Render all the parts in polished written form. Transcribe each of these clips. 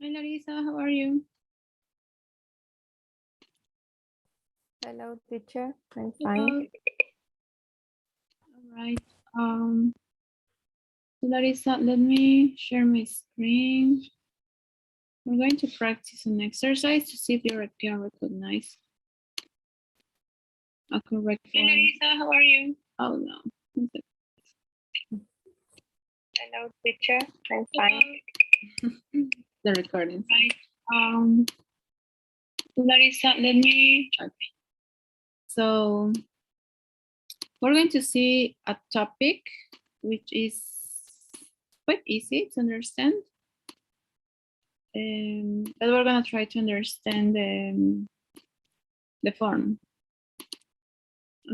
Hi, Larissa, how are you? Hello, teacher. I'm Hello. fine. All right. Larissa, let me share my screen. We're going to practice an exercise to see if you can recognize a correct one. Hi, Larissa, how are you? Oh, no. Hello, teacher. I'm fine. The recording. Right. Larissa, let me. Okay. So we're going to see a topic which is quite easy to understand. But we're going to try to understand the form.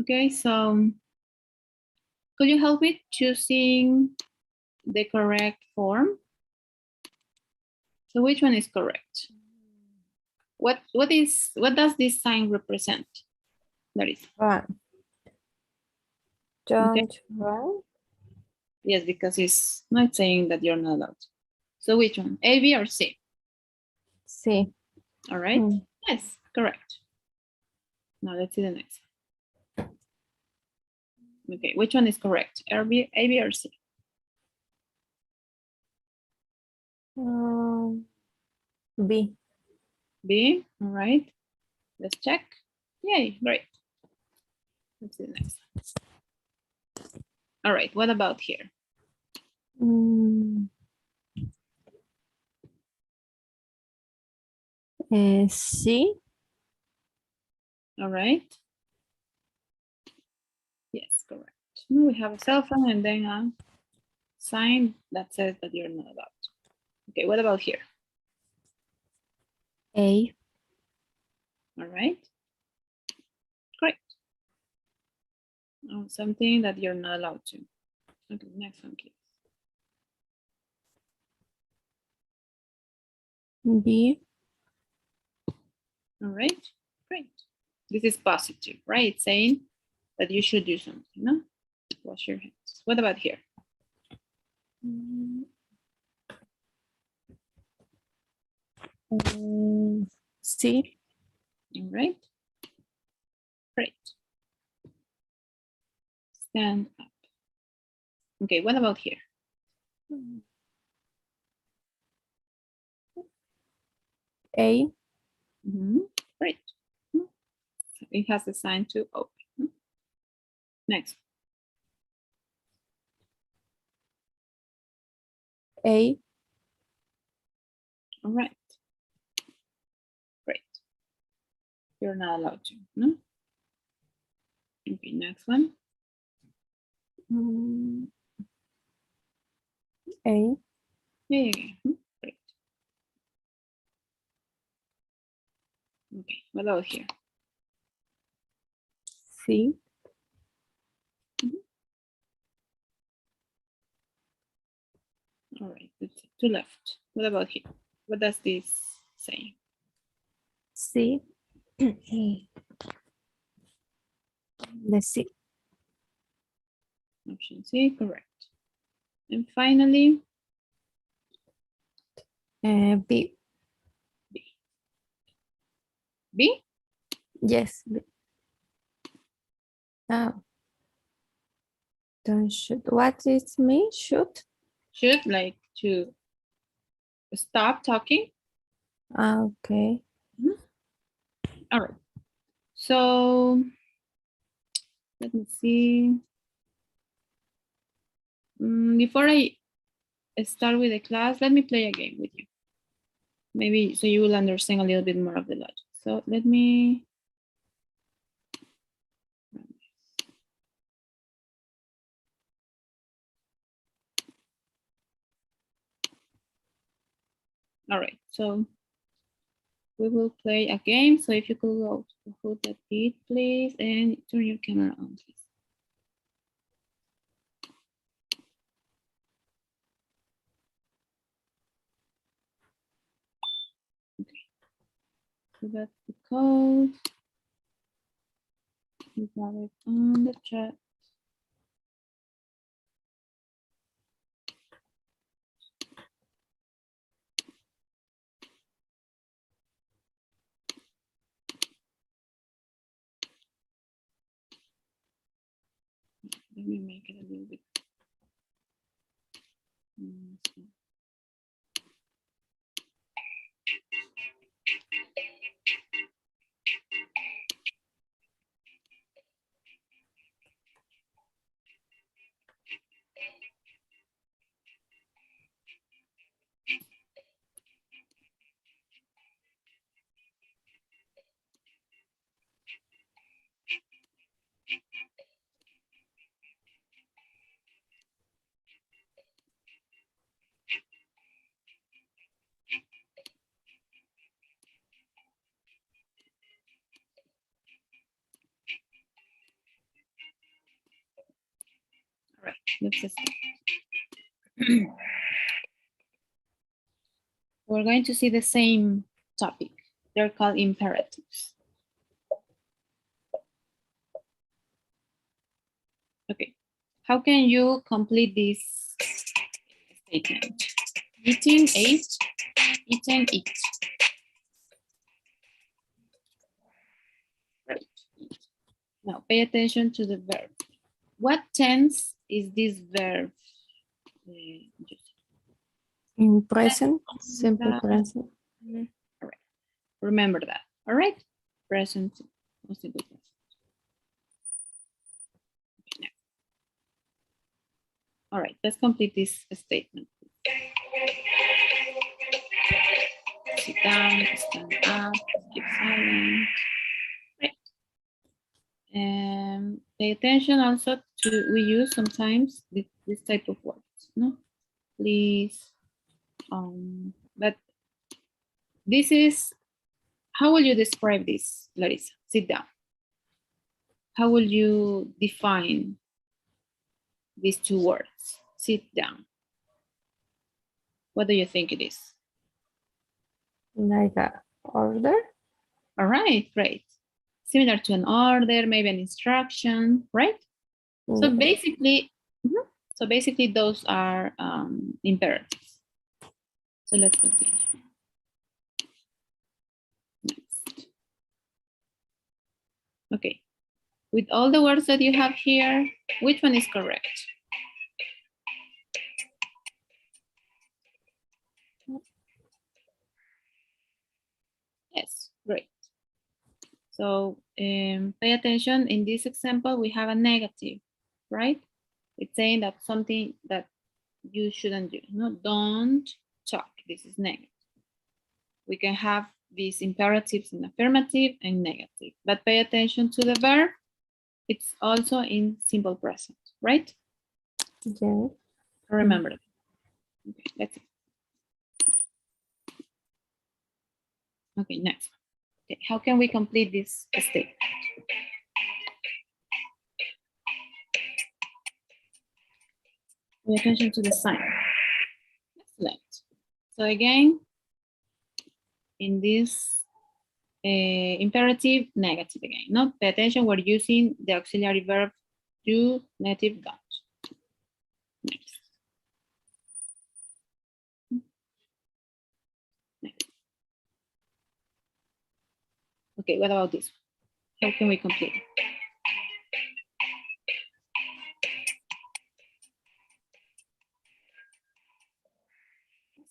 Okay, so could you help me choosing the correct form? So which one is correct? What does this sign represent? Larissa? Run. Don't Okay. run. Yes, because it's not saying that you're not allowed. So which one? A, B, or C? C. All right. Yes, correct. Now let's see the next. Okay, which one is correct? A, B, or C? B. B, all right. Let's check. Yay, great. Let's see the next one. All right, what about here? C. All right. Yes, correct. We have a cell phone and then a sign that says that you're not allowed. Okay, what about here? A. All right. Great. Oh, something that you're not allowed to. Okay, next one, please. B. All right, great. This is positive, right? It's saying that you should do something, no? Wash your hands. What about here? C. All right, great. Stand up. Okay, what about here? A. Great. It has a sign to open. Next. A. All right. Great. You're not allowed to, no? Okay, next one. A. Yeah. Great. Okay, what about here? C. All right, that's to left. What about here? What does this say? C. The C. Option C, correct. And finally, B. B. B? Yes. B. Oh. Don't shoot. What is me? Shoot? Should like to stop talking. Okay. All right. So let me see. Before I start with the class, let me play a game with you. Maybe so you will understand a little bit more of the logic. So let me. All right, so we will play a game. So if you could go to who that did, please, and turn your camera on, please. Okay, so that's the code. We got it on the chat. Let me make it a little bit. So. All right, let's just we're going to see the same topic. They're called imperatives. Okay, how can you complete this statement? Eating, ate, eaten, eat. Right. Now pay attention to the verb. What tense is this verb? In present, simple present. All right. Remember that. All right. Present. Simple present. Okay, next. All right. Let's complete this statement. Sit down, stand up, keep silent. Right. And pay attention also to, we use sometimes this type of words, no? Please, but this is, how will you describe this, Larissa? Sit down. How will you define these two words? Sit down. What do you think it is? Like a order. All right, great. Similar to an order, maybe an instruction, right? So basically, those are imperatives. So let's continue. Next. Okay. With all the words that you have here, which one is correct? Yes, great. So pay attention. In this example, we have a negative, right? It's saying that something that you shouldn't do. No, don't talk. This is negative. We can have these imperatives in affirmative and negative, but pay attention to the verb. It's also in simple present, right? Yeah. Remember that. Okay, let's see. Okay, next one. Okay, how can we complete this statement? Pay attention to the sign. Excellent. So again, in this imperative, negative again. No, pay attention. We're using the auxiliary verb do, negative, don't. Next. Next. Okay, what about this one? How can we complete it?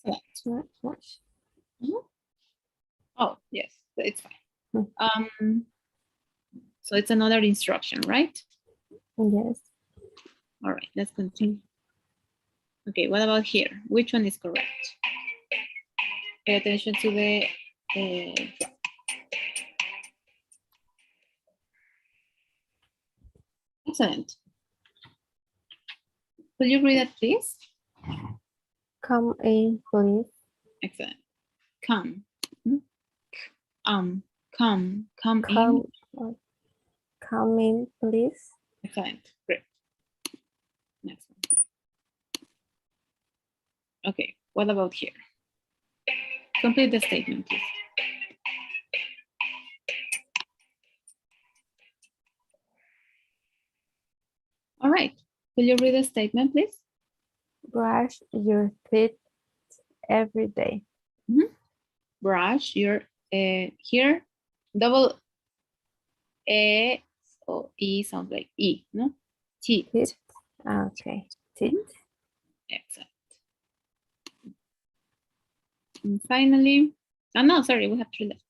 Excellent. Oh, yes, it's fine. So it's another instruction, right? Yes. All right, let's continue. Okay, what about here? Which one is correct? Pay attention to the excellent. Could you read that, please? Come in, please. Excellent. Come. Come Come, in. come in, please. Excellent. Great. Next one. Okay, what about here? Complete the statement, please. All right. Will you read the statement, please? Brush your teeth every day. Brush your here double e, so e sounds like e, no? Teeth. Okay. Teeth. Excellent. And finally, oh no, sorry, we have 3 left.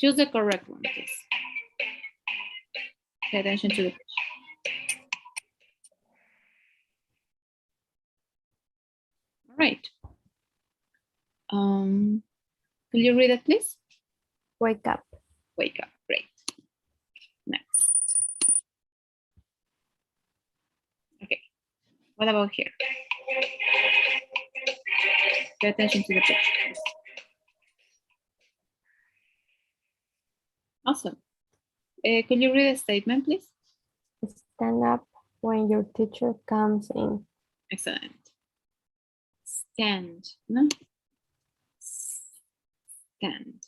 Choose the correct one, please. Pay attention to the page. All right. Will you read it, please? Wake up. Wake up. Great. Next. Okay. What about here? Pay attention to the page, please. Awesome. Could you read a statement, please? Stand up when your teacher comes in. Excellent. Stand. No? Stand.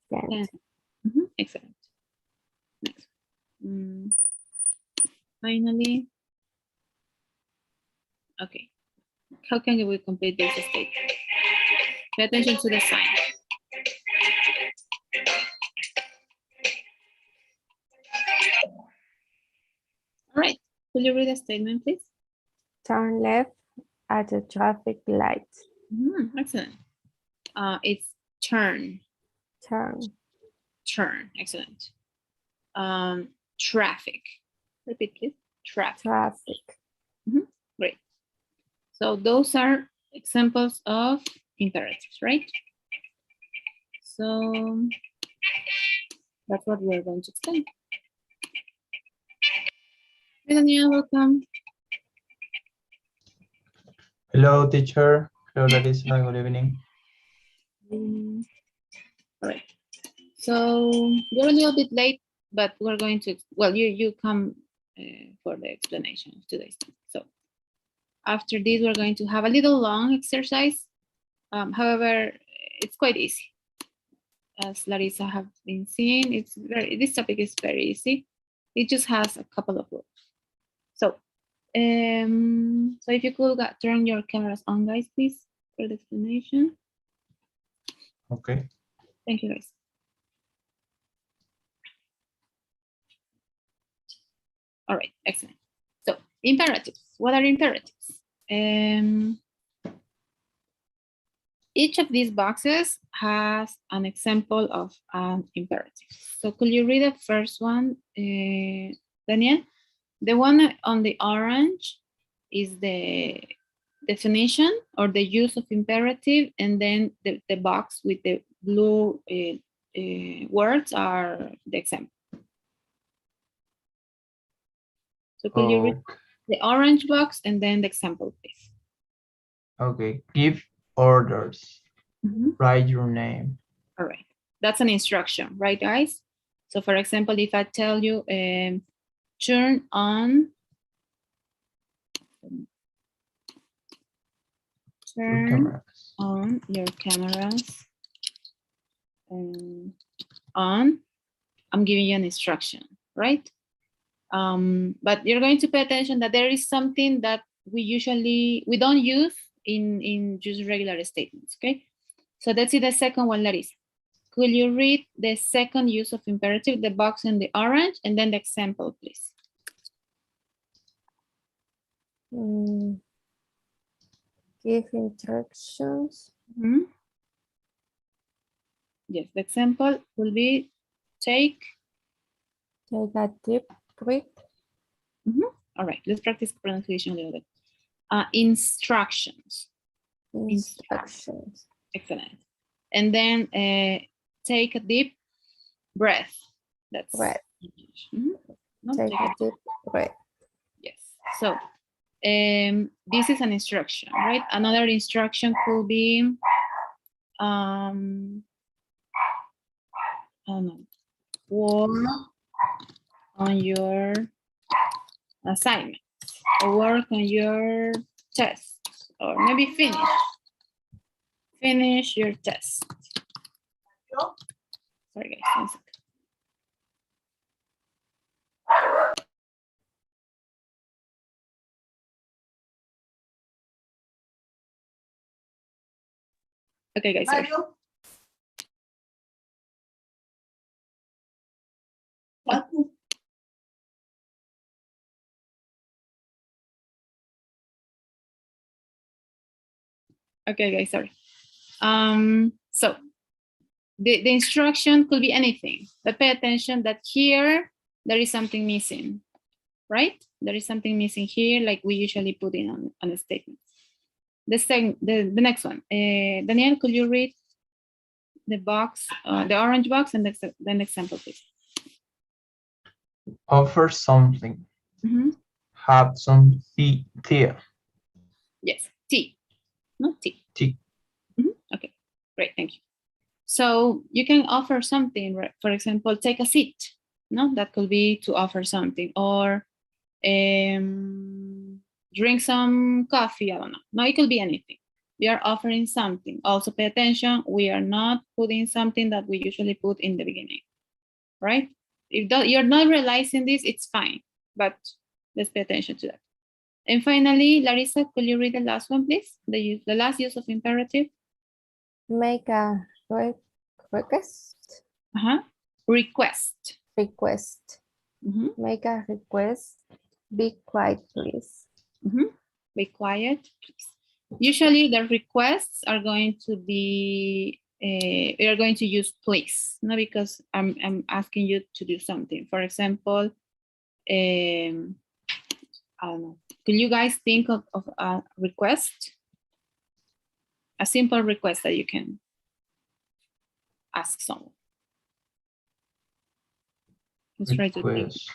Stand. Stand. Excellent. Next. Finally. Okay. How can we complete this statement? Pay attention to the sign. All right. Will you read the statement, please? Turn left at the traffic light. Excellent. It's turn. Turn. Turn. Excellent. Traffic. Repeat, please. Traffic. Traffic. Great. So those are examples of imperatives, right? So that's what we're going to explain. Hey, Daniel, welcome. Hello, teacher. Hello, Larissa. Good evening. All right. So you're a little bit late, but we're going to, well, you come for the explanation of today's thing. So after this, we're going to have a little long exercise. However, it's quite easy. As Larissa have been seeing, this topic is very easy. It just has a couple of rules. So, so if you could turn your cameras on, guys, please, for the explanation. Okay. Thank you, guys. All right, excellent. So imperatives, what are imperatives? Each of these boxes has an example of an imperative. So could you read the first one, Daniel? The one on the orange is the definition or the use of imperative, and then the box with the blue words are the example. So could you read the orange box and then the example, please? Okay. Give orders. Write your name. All right. That's an instruction, right, guys? So for example, if I tell you, turn on your cameras on, I'm giving you an instruction, right? But you're going to pay attention that there is something that we don't use in just regular statements, okay? So let's see the second one, Larissa. Could you read the second use of imperative, the box in the orange, and then the example, please? Give instructions. Yes, the example will be take a deep breath. All right, let's practice pronunciation a little bit. Instructions. Instructions. Excellent. And then take a deep breath. That's breath. No, take a deep breath. Yes. So this is an instruction, right? Another instruction could be work on your assignments, or work on your tests, or maybe finish your test. Sorry guys, 1 second. Okay guys, sorry. What? Okay, guys, sorry. So the instruction could be anything, but pay attention that here there is something missing, right? There is something missing here, like we usually put in on a statement. The next one, Daniel, could you read the box, the orange box, and the example, please? Offer something. Mhm. Have some tea. Yes, tea, not tea. Tea. Okay, great, thank you. So you can offer something, right? For example, take a seat. No, that could be to offer something, or drink some coffee. I don't know. No, it could be anything. We are offering something. Also, pay attention. We are not putting something that we usually put in the beginning, right? If you're not realizing this, it's fine. But let's pay attention to that. And finally, Larissa, could you read the last one, please? The last use of imperative. Make a request. Request. Request. Mhm. Make a request. Be quiet, please. Be quiet, please. Usually the requests are going to be, we are going to use please, not because I'm asking you to do something. For example, I don't know. Could you guys think of a request? A simple request that you can ask someone. Let's try to think. Request.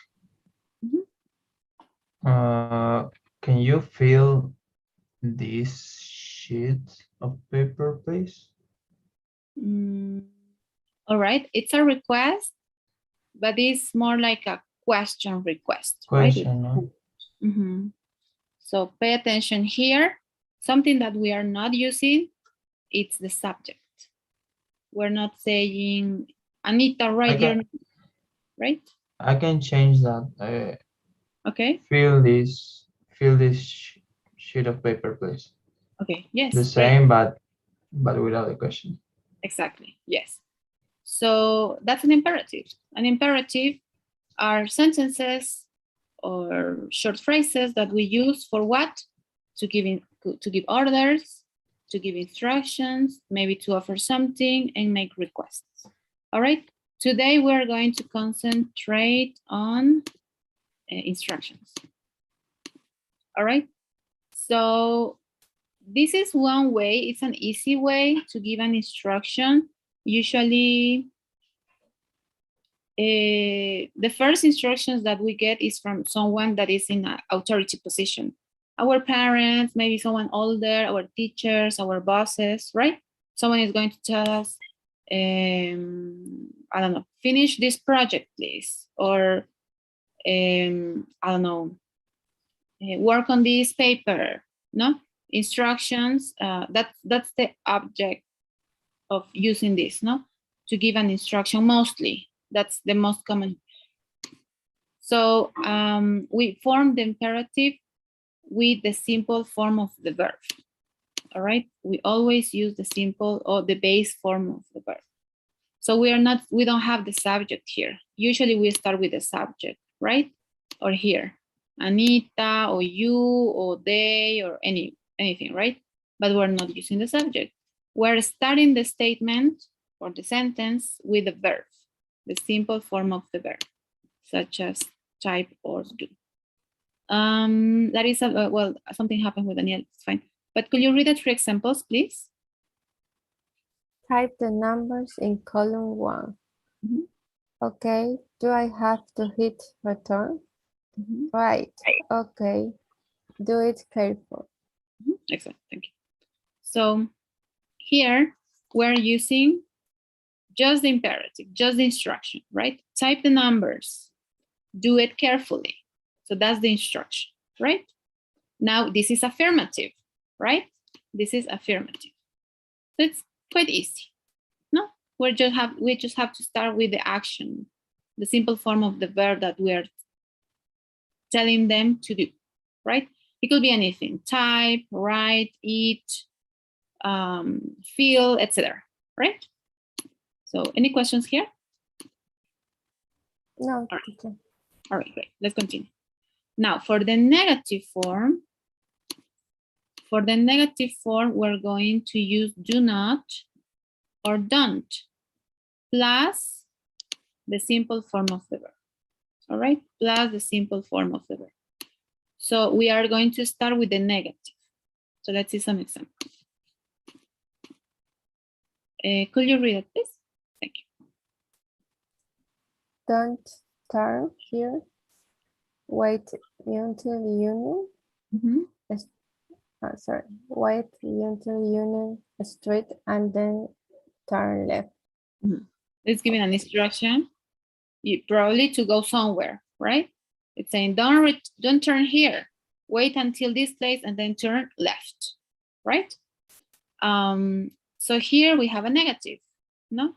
Can you fill this sheet of paper, please? All right, it's a request, but it's more like a question request, Question, right? no? So pay attention here. Something that we are not using, it's the subject. We're not saying, Anita, write your name, right? I can change that. Okay. Fill this sheet of paper, please. Okay, yes. The same, but without a question. Exactly, yes. So that's an imperative. An imperative are sentences or short phrases that we use for what? To give orders, to give instructions, maybe to offer something and make requests. All right, today we're going to concentrate on instructions. All right, so this is one way, it's an easy way to give an instruction. Usually, the first instructions that we get is from someone that is in an authority position. Our parents, maybe someone older, our teachers, our bosses, right? Someone is going to tell us, I don't know, finish this project, please. Or, I don't know, work on this paper, no? Instructions, that's the object of using this, no? To give an instruction mostly. That's the most common. So we form the imperative with the simple form of the verb. All right, we always use the simple or the base form of the verb. So we don't have the subject here. Usually we start with the subject, right? Or here, Anita, or you, or they, or anything, right? But we're not using the subject. We're starting the statement or the sentence with the verb, the simple form of the verb, such as type or do. That is, well, something happened with Daniel, it's fine. But could you read the 3 examples, please? Type the numbers in column 1. Okay, do I have to hit return? Right, okay, do it careful. Excellent, thank you. So here we're using just the imperative, just the instruction, right? Type the numbers, do it carefully. So that's the instruction, right? Now this is affirmative, right? This is affirmative. So it's quite easy. No, we just have to start with the action, the simple form of the verb that we are telling them to do, right? It could be anything: type, write, eat, feel, etc. Right? So any questions here? No. All right, great. Let's continue. Now for the negative form, for the negative form, we're going to use do not or don't, plus the simple form of the verb. All right, plus the simple form of the verb. So we are going to start with the negative. So let's see some examples. Could you read it, please? Thank you. Don't turn here. Wait until union. Sorry. Wait until union straight and then turn left. It's giving an instruction. You probably to go somewhere, right? It's saying don't turn here. Wait until this place and then turn left, right? So here we have a negative, no?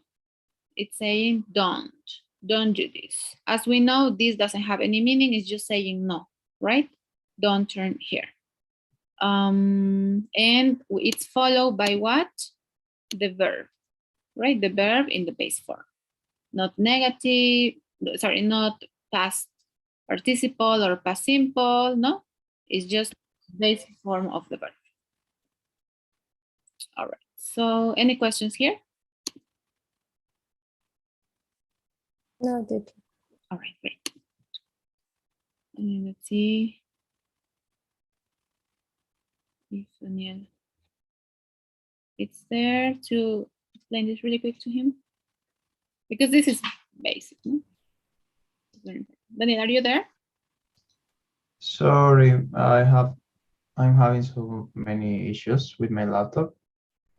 It's saying don't do this. As we know, this doesn't have any meaning. It's just saying no, right? Don't turn here. And it's followed by what? The verb, right? The verb in the base form. Not negative, sorry, not past participle or past simple, no? It's just base form of the verb. All right, so any questions here? No, teacher. All right, great. And let's see if Daniel it's there to explain this really quick to him. Because this is basic, no? Daniel, are you there? Sorry, I'm having so many issues with my laptop.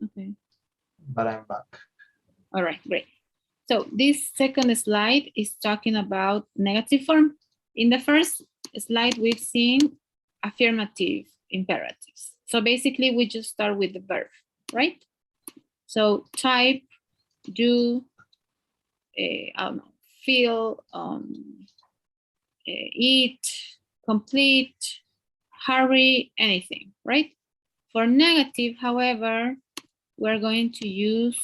Okay. But I'm back. All right, great. So this second slide is talking about negative form. In the first slide, we've seen affirmative imperatives. So basically, we just start with the verb, right? So type, do, I don't know, feel, eat, complete, hurry, anything, right? For negative, however, we're going to use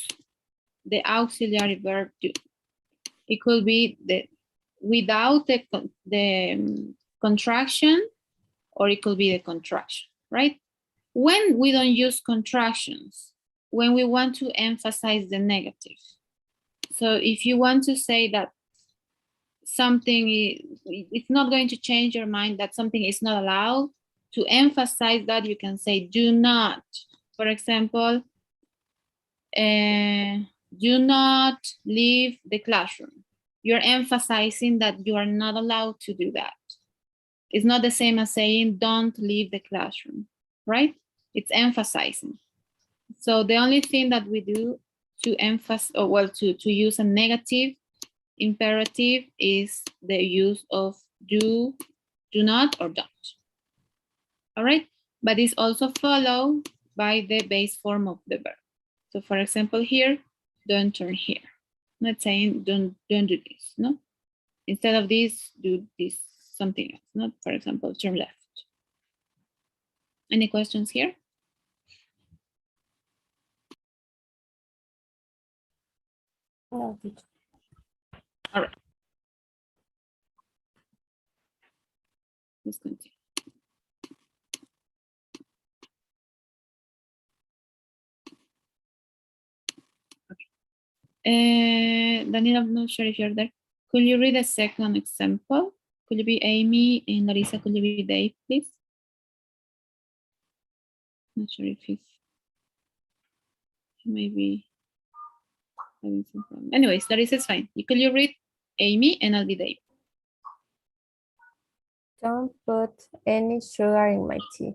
the auxiliary verb do. It could be without the contraction, or it could be the contraction, right? When we don't use contractions, when we want to emphasize the negative. So if you want to say that something, it's not going to change your mind that something is not allowed, to emphasize that you can say do not. For example, do not leave the classroom. You're emphasizing that you are not allowed to do that. It's not the same as saying don't leave the classroom, right? It's emphasizing. So the only thing that we do to emphasize, or well, to use a negative imperative is the use of do not, or don't. All right, but it's also followed by the base form of the verb. So for example, here, don't turn here. I'm not saying don't do this, no? Instead of this, do this, something else, not, for example, turn left. Any questions here? No, teacher. All right. Let's continue. Okay. Daniel, I'm not sure if you're there. Could you read the second example? Could you be Amy, and Larissa, could you be Dave, please? Not sure if he may be having some problem. Anyways, Larissa is fine. Could you read Amy, and I'll be Dave? Don't put any sugar in my tea.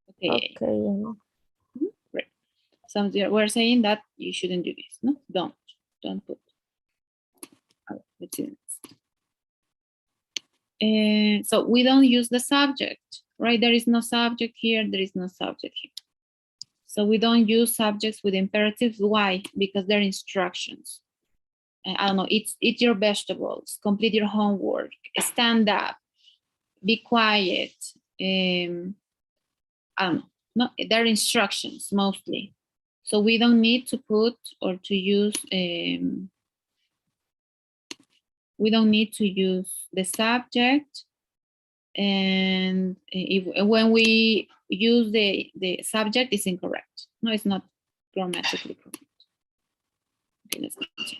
Okay. Okay. Great. So we're saying that you shouldn't do this, no? Don't put. All right, let's see next. So we don't use the subject, right? There is no subject here, there is no subject here. So we don't use subjects with imperatives. Why? Because they're instructions. I don't know, eat your vegetables, complete your homework, stand up, be quiet. I don't know, no, they're instructions mostly. So we don't need to put or to use, we don't need to use the subject And when we use the subject, it's incorrect. No, it's not grammatically correct. Okay, let's continue.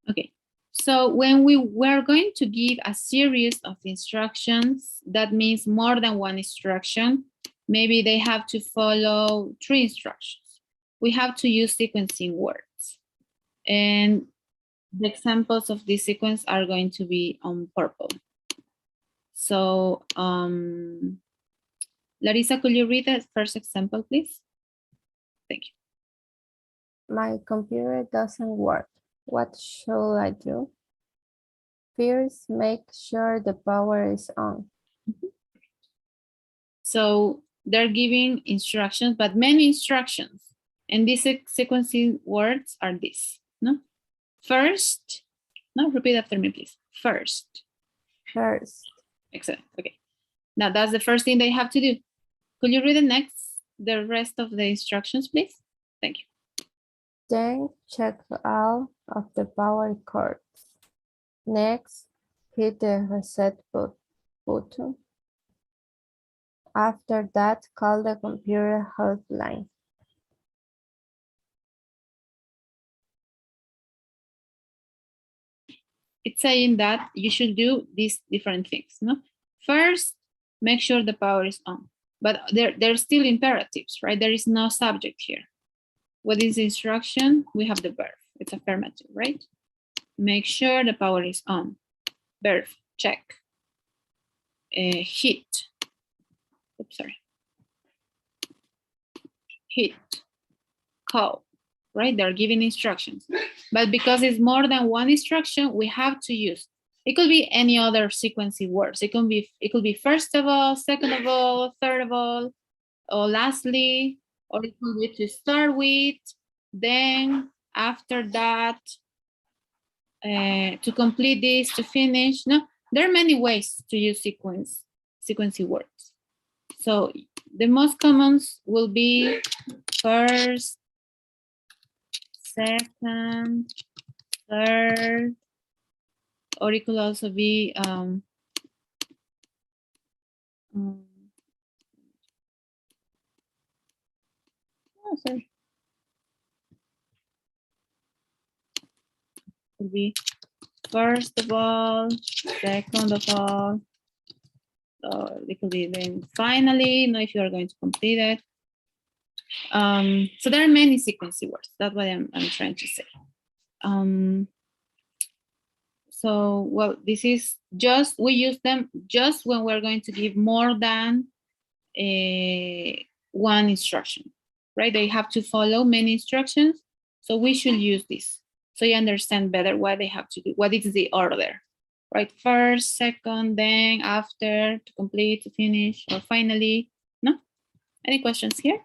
Okay, so when we were going to give a series of instructions, that means more than one instruction. Maybe they have to follow 3 instructions. We have to use sequencing words. And the examples of this sequence are going to be on purple. So, Larissa, could you read the first example, please? Thank you. My computer doesn't work. What should I do? First, make sure the power is on. So they're giving instructions, but many instructions. And these sequencing words are this, no? First, no, repeat after me, please. First. First, Excellent, okay. Now that's the first thing they have to do. Could you read the rest of the instructions, please? Thank you. then check all of the power cords. Next, hit the reset button. After that, call the computer hotline. It's saying that you should do these different things, no? First, make sure the power is on. But they're still imperatives, right? There is no subject here. What is the instruction? We have the verb. It's affirmative, right? Make sure the power is on. Verb, check. Hit. Oops, sorry. Hit. Call, right? They're giving instructions. But because it's more than one instruction, we have to use. It could be any other sequencing words. It could be first of all, second of all, third of all, or lastly, or it could be to start with, then after that, to complete this, to finish. No, there are many ways to use sequencing words. So the most commons will be first, second, third, or it could also be oh, sorry. Could be first of all, second of all, or it could be then finally, know if you are going to complete it. So there are many sequencing words. That's what I'm trying to say. So, well, this is just, we use them just when we're going to give more than one instruction, right? They have to follow many instructions. So we should use this. So you understand better what they have to do, what is the order, right? First, second, then, after, to complete, to finish, or finally. No? Any questions here?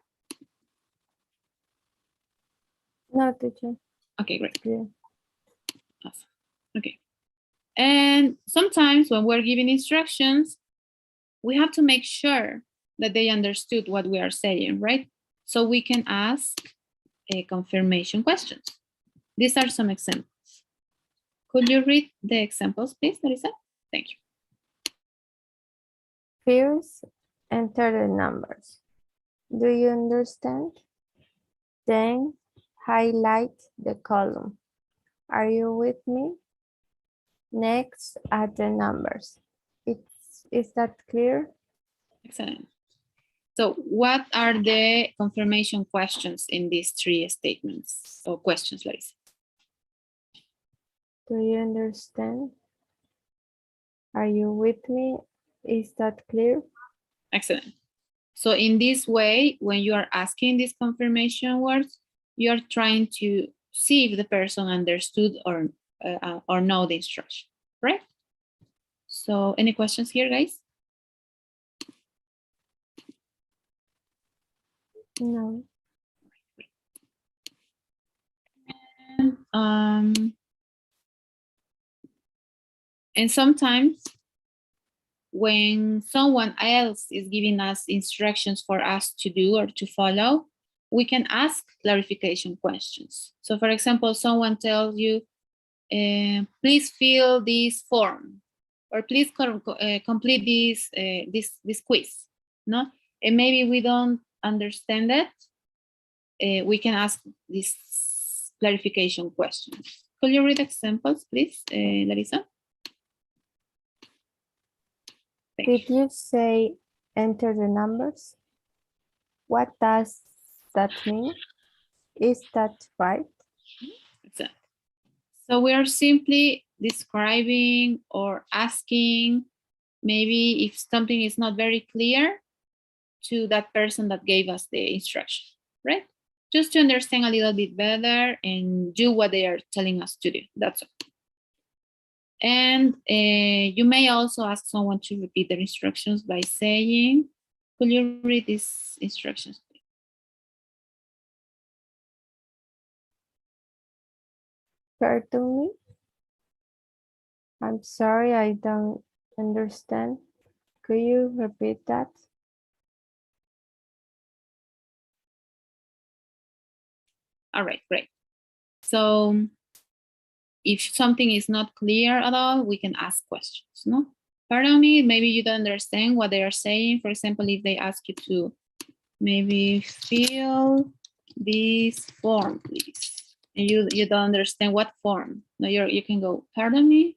No, teacher. Okay, great. Yeah. Awesome. Okay. And sometimes when we're giving instructions, we have to make sure that they understood what we are saying, right? So we can ask confirmation questions. These are some examples. Could you read the examples, please, Larissa? Thank you. First, enter the numbers. Do you understand? Then highlight the column. Are you with me? Next, add the numbers. Is that clear? Excellent. So what are the confirmation questions in these 3 statements or questions, Larissa? Do you understand? Are you with me? Is that clear? Excellent. So in this way, when you are asking these confirmation words, you are trying to see if the person understood or know the instruction, right? So any questions here, guys? No. And sometimes when someone else is giving us instructions for us to do or to follow, we can ask clarification questions. So for example, someone tells you, please fill this form. or please complete this quiz, no? And maybe we don't understand it, we can ask these clarification questions. Could you read examples, please, Larissa? Did you say enter the numbers? What does that mean? Is that right? Exactly. So we are simply describing or asking maybe if something is not very clear to that person that gave us the instruction, right? Just to understand a little bit better and do what they are telling us to do. That's all. And you may also ask someone to repeat their instructions by saying, could you read these instructions, please? Pardon me? I'm sorry, I don't understand. Could you repeat that? All right, great. So if something is not clear at all, we can ask questions, no? Pardon me, maybe you don't understand what they are saying. For example, if they ask you to maybe fill this form, please. And you don't understand what form. No, you can go, pardon me?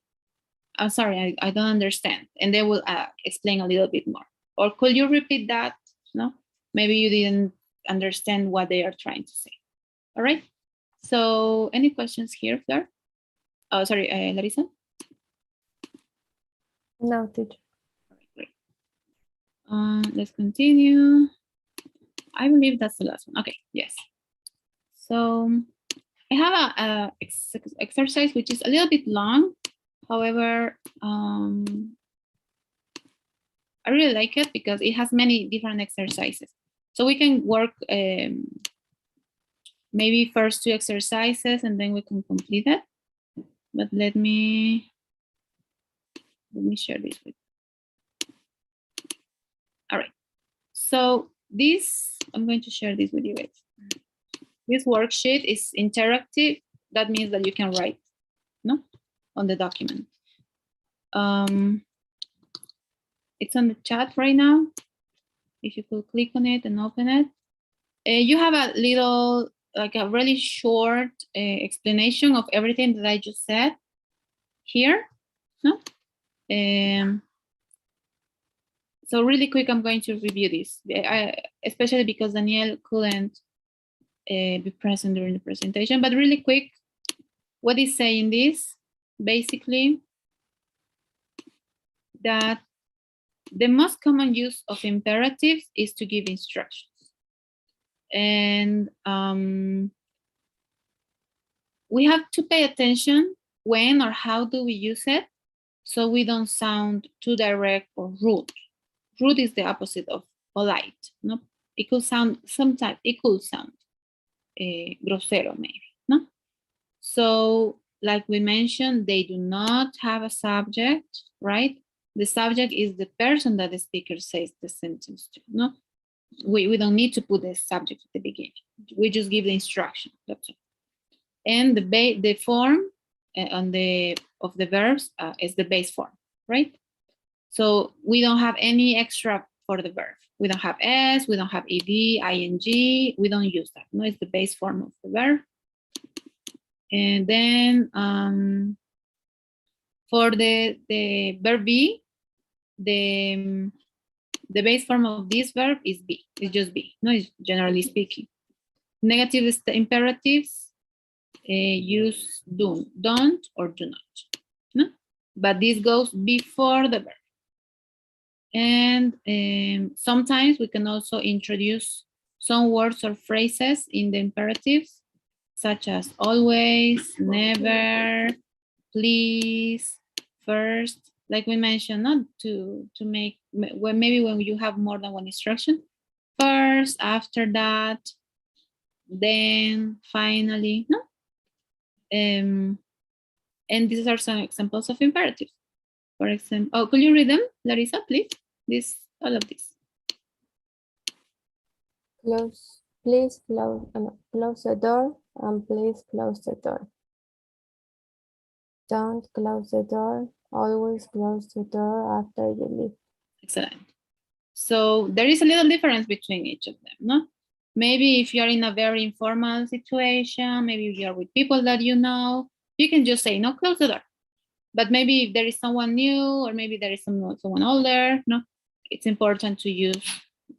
I'm sorry, I don't understand. And they will explain a little bit more. Or could you repeat that? No, maybe you didn't understand what they are trying to say. All right. So any questions here, Fleur? Oh, sorry, Larissa? No, teacher. All right, great. Let's continue. I believe that's the last one. Okay, yes. So I have a exercise which is a little bit long. However, I really like it because it has many different exercises. So we can work maybe first 2 exercises and then we can complete it. But let me share this with you. All right. So this, I'm going to share this with you guys. This worksheet is interactive. That means that you can write, no, on the document. It's on the chat right now. If you could click on it and open it. You have a little, like a really short explanation of everything that I just said here, no? So really quick, I'm going to review this, especially because Danielle couldn't be present during the presentation, but really quick, what is saying this? Basically, that the most common use of imperatives is to give instructions. And we have to pay attention when or how do we use it so we don't sound too direct or rude. Rude is the opposite of polite. No, it could sound, sometimes it could sound grosero maybe, no? So like we mentioned, they do not have a subject, right? The subject is the person that the speaker says the sentence to, no? We don't need to put the subject at the beginning. We just give the instruction, that's all. And the form of the verbs is the base form, right? So we don't have any extra for the verb. We don't have S, we don't have ed, ing, we don't use that. No, it's the base form of the verb. And then for the verb be, the base form of this verb is be. It's just be. No, it's generally speaking. Negative imperatives use don't or do not. No? But this goes before the verb. And sometimes we can also introduce some words or phrases in the imperatives, such as always, never, please, first, like we mentioned, not to make, maybe when you have more than one instruction, first, after that, then, finally, no? And these are some examples of imperatives. For example, oh, could you read them, Larissa, please? All of this. Please close the door and please close the door. Don't close the door Always close the door after you leave. Excellent. So there is a little difference between each of them, no? Maybe if you're in a very informal situation, maybe if you're with people that you know, you can just say, no, close the door. But maybe if there is someone new, or maybe there is someone older, no, it's important to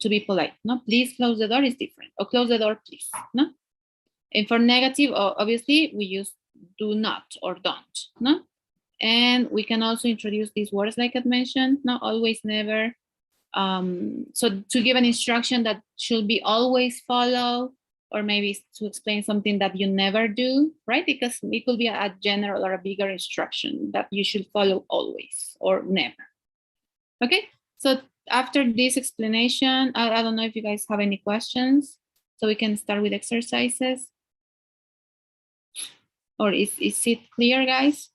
be polite. No, please close the door is different. Or close the door, please. No. And for negative, obviously, we use do not or don't. No. And we can also introduce these words like I mentioned. No, always, never. So to give an instruction that should be always follow, or maybe to explain something that you never do, right? Because it could be a general or a bigger instruction that you should follow always or never. Okay, so after this explanation, I don't know if you guys have any questions, so we can start with exercises. Or is it clear, guys?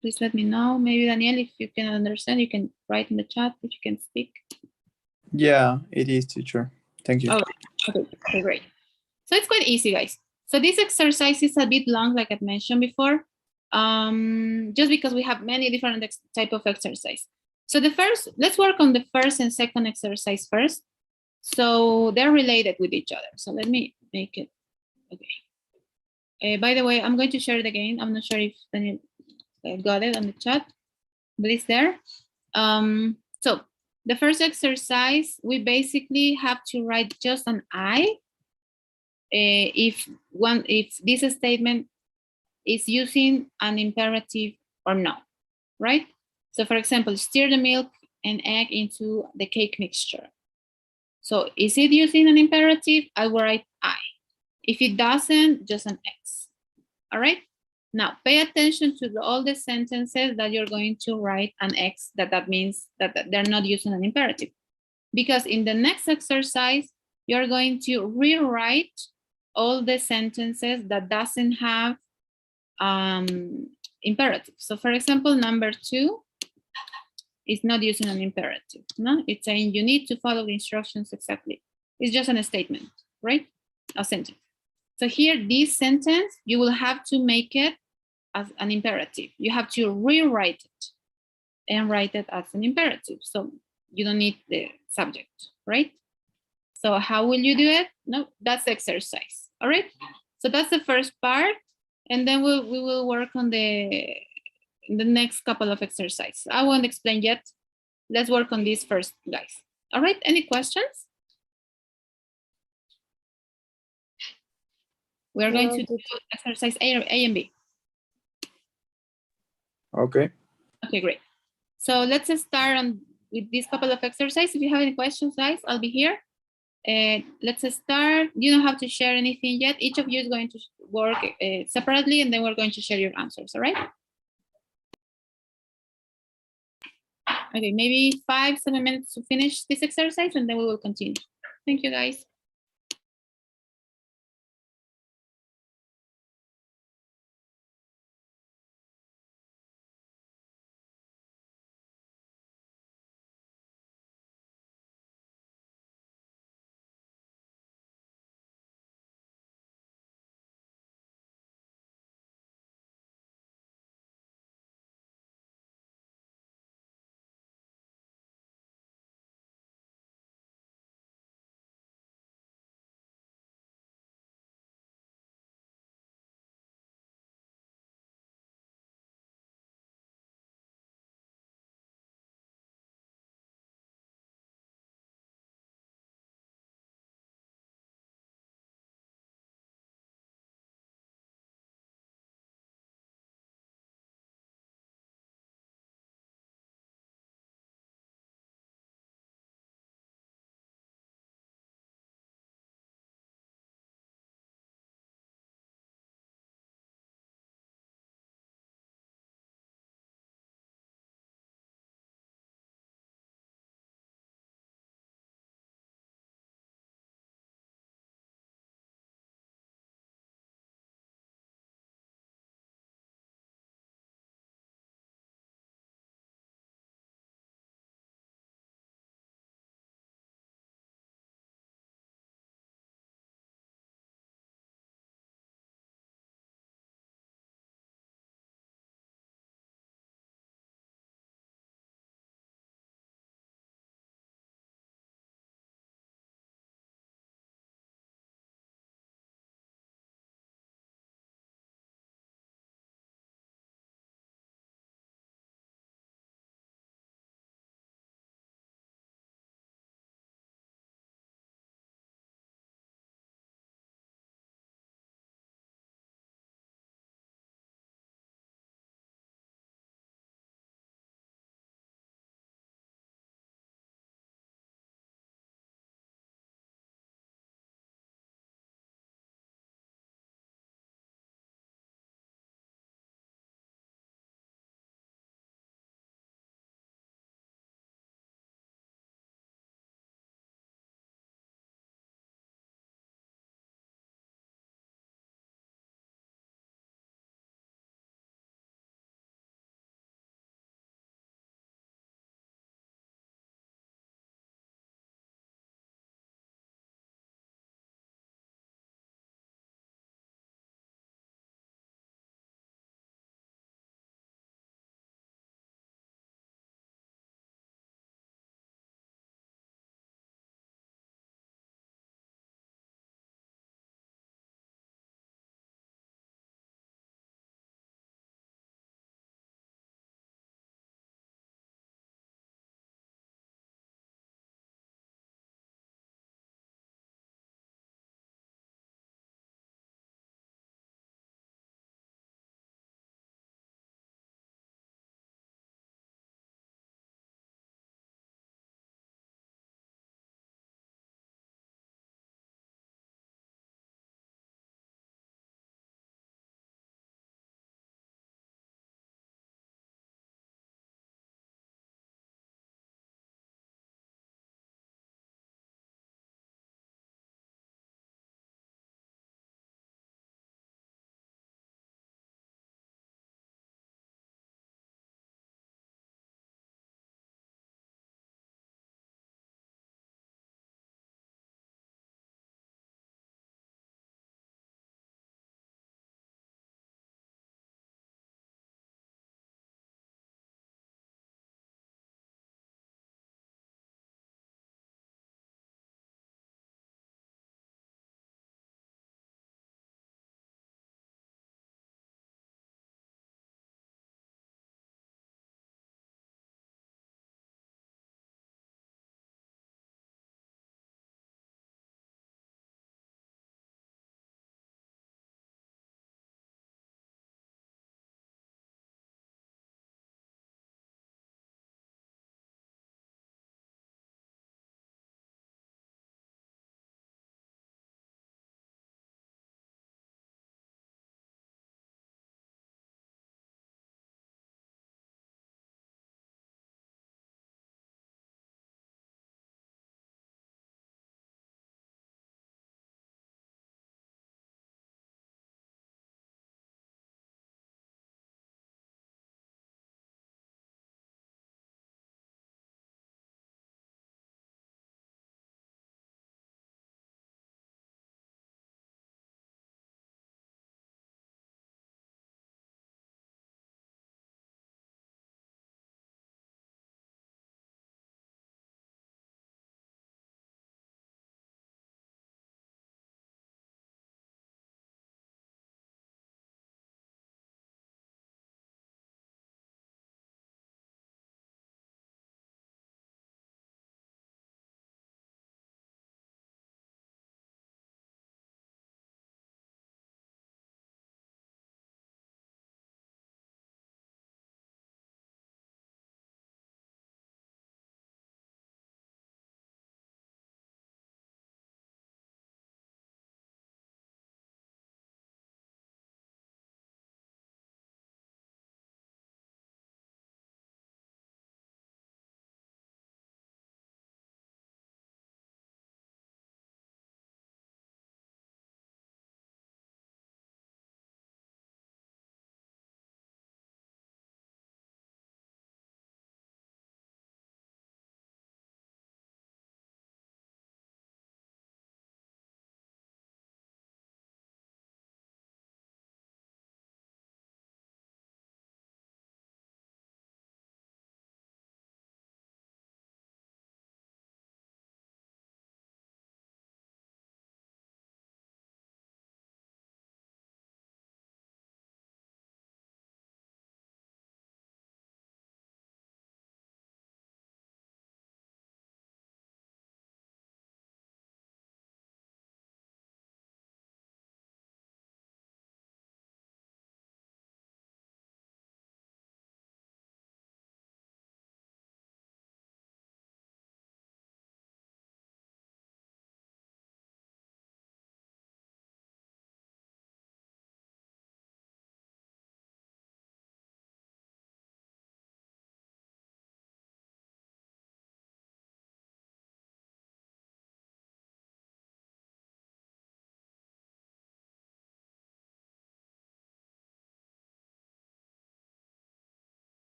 Please let me know. Maybe Daniel, if you can understand, you can write in the chat if you can speak. Yeah, it is, teacher. Thank you. Oh, okay, great. So it's quite easy, guys. So this exercise is a bit long, like I mentioned before, just because we have many different type of exercise. So let's work on the first and second exercise first. So they're related with each other. So let me make it, okay. By the way, I'm going to share it again. I'm not sure if Daniel got it on the chat, but it's there. So the first exercise, we basically have to write just an I if this statement is using an imperative or no, right? So for example, stir the milk and egg into the cake mixture. So is it using an imperative? I will write I. If it doesn't, just an X. All right. Now pay attention to all the sentences that you're going to write an X. That means that they're not using an imperative. Because in the next exercise, you're going to rewrite all the sentences that doesn't have imperative. So for example, number 2 is not using an imperative. No, it's saying you need to follow the instructions exactly. It's just a statement, right? A sentence. So here, this sentence, you will have to make it as an imperative. You have to rewrite it and write it as an imperative. So you don't need the subject, right? So how will you do it? No, that's the exercise. All right. So that's the first part. And then we will work on the next couple of exercises. I won't explain yet. Let's work on this first, guys. All right. Any questions? We're going to do exercise A and B. Okay. Okay, great. So let's start with this couple of exercises. If you have any questions, guys, I'll be here. Let's start. You don't have to share anything yet. Each of you is going to work separately, and then we're going to share your answers, all right? Okay, maybe 5-7 minutes to finish this exercise, and then we will continue. Thank you, guys.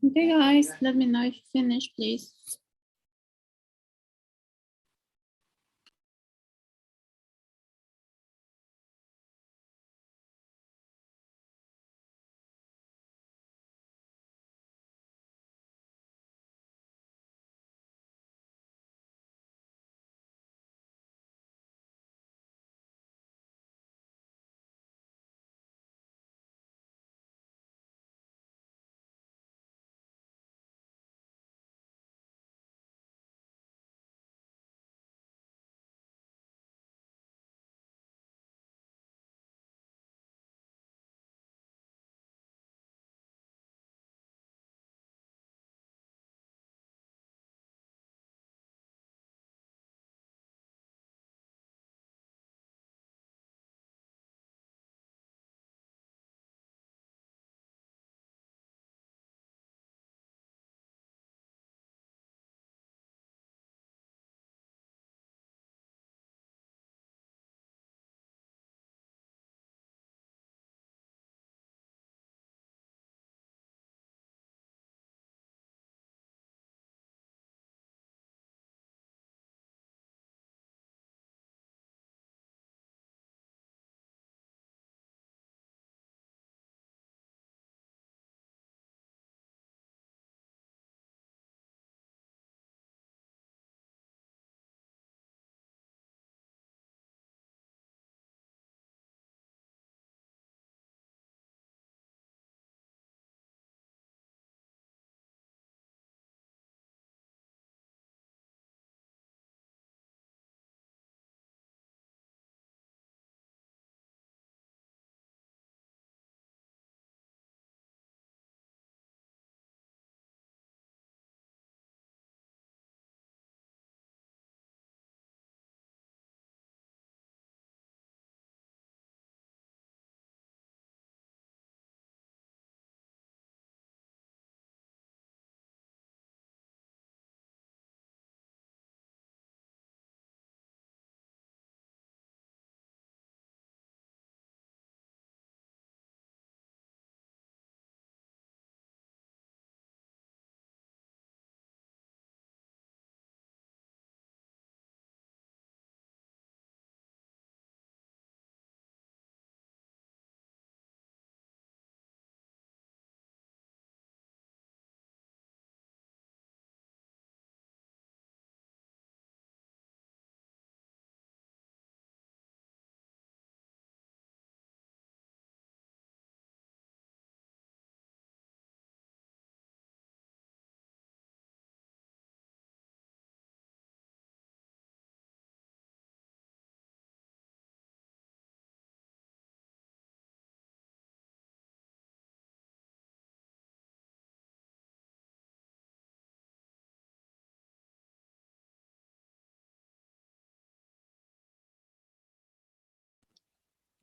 Okay, guys, let me know if you finish, please.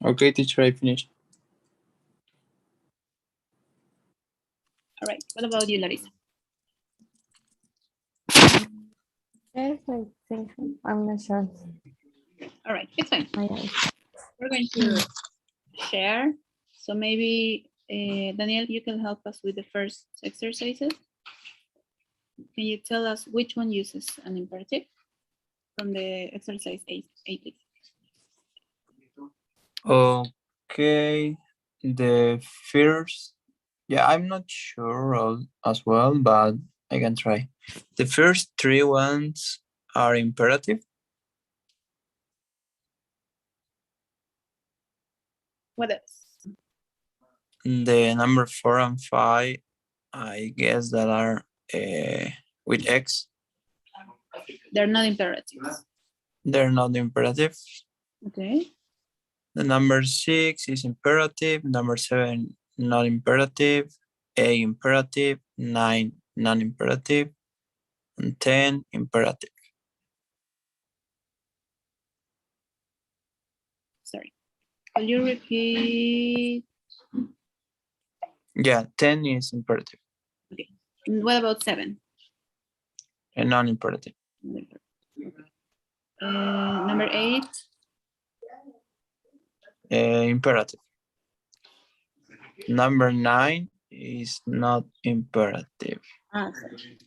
Okay, teacher, I finished. All right, what about you, Larissa? Yes, I think I'm not sure. All right, it's fine. I am. We're going to share. So maybe, Daniel, you can help us with the first exercises. Can you tell us which one uses an imperative from the exercise 8, please? Okay, the first, yeah, I'm not sure as well, but I can try. The first three ones are imperative. What else? The number 4 and 5, I guess that are with X. They're not imperatives. They're not imperative. Okay. The number 6 is imperative. Number 7, not imperative. 8, imperative. 9, non-imperative. And 10, imperative. Sorry. Will you repeat? Yeah, 10 is imperative Okay. And what about 7? and non-imperative. Number 8? Imperative. Number 9 is not imperative. Sorry.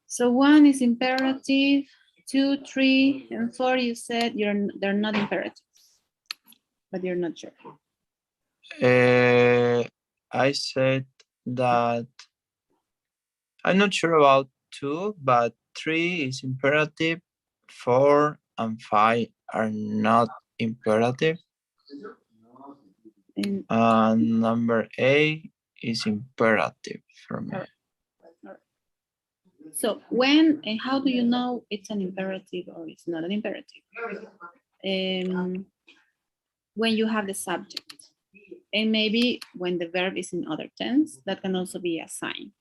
So 1 is imperative, 2, 3, and 4 you said they're not imperatives, but you're not sure. I said that I'm not sure about 2, but 3 is imperative, 4 and 5 are not imperative. And number 8 is imperative for me. So when and how do you know it's an imperative or it's not an imperative? When you have the subject, and maybe when the verb is in other tense, that can also be a sign.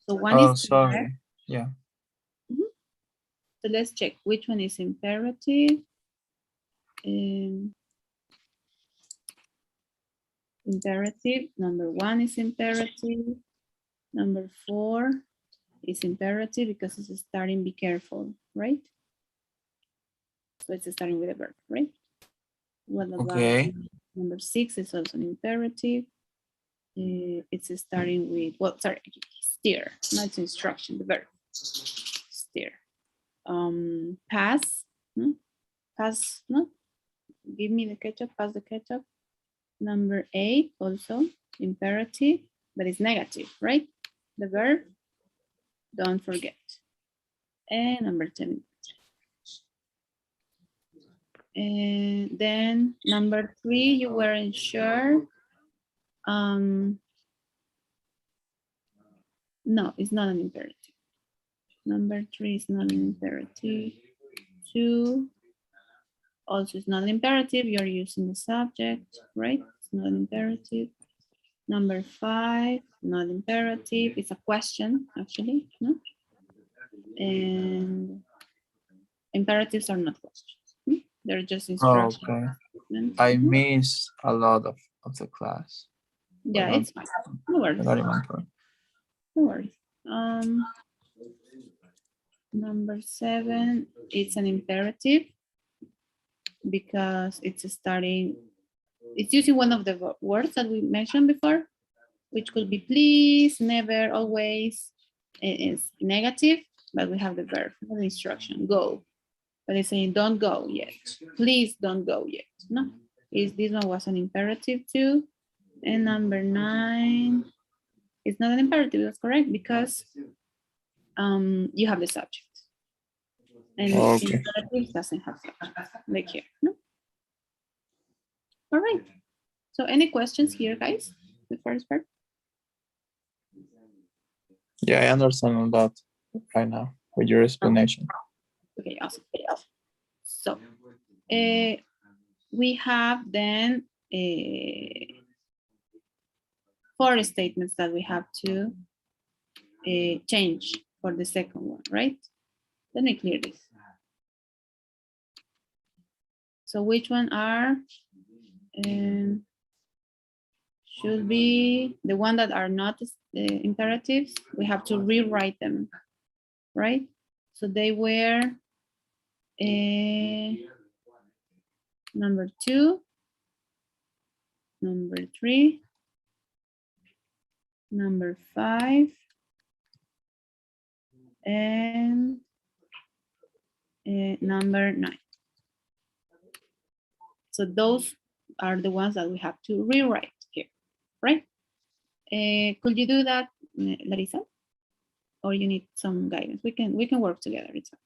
So one Oh, is sorry. there. Yeah. So let's check which one is imperative. Imperative, number 1 is imperative. Number 4 is imperative because it's starting, be careful, right? So it's starting with a verb, right? What about Okay. number 6 is also an imperative. It's starting with, well, sorry, steer, not instruction, the verb, steer. Pass, no? Pass, no? Give me the ketchup, pass the ketchup. Number 8, also imperative, but it's negative, right? The verb, don't forget. And number 10. And then number 3, you weren't sure. No, it's not an imperative. Number 3 is not an imperative. 2 also is not an imperative. You're using the subject, right? It's not an imperative. Number 5, not imperative. It's a question, actually, no? And imperatives are not questions. They're just instructions. Okay. I missed a lot of the class. Yeah, it's fine. No worries. No worries. Number 7, it's an imperative because it's starting, it's using one of the words that we mentioned before, which could be please, never, always. It's negative, but we have the verb, the instruction, go. But it's saying don't go yet. Please don't go yet. No, this one was an imperative too. And number 9, it's not an imperative, that's correct, because you have the subject. And imperative doesn't have subject, like here. No? All right. So any questions here, guys? The first part? Yeah, I understand that right now with your explanation. Okay, awesome. So we have then 4 statements that we have to change for the second one, right? Let me clear this. So which one are, should be the one that are not imperatives, we have to rewrite them, right? So they were number 2, number 3, number 5, and number 9. So those are the ones that we have to rewrite here, right? Could you do that, Larissa? Or you need some guidance? We can work together. It's fine.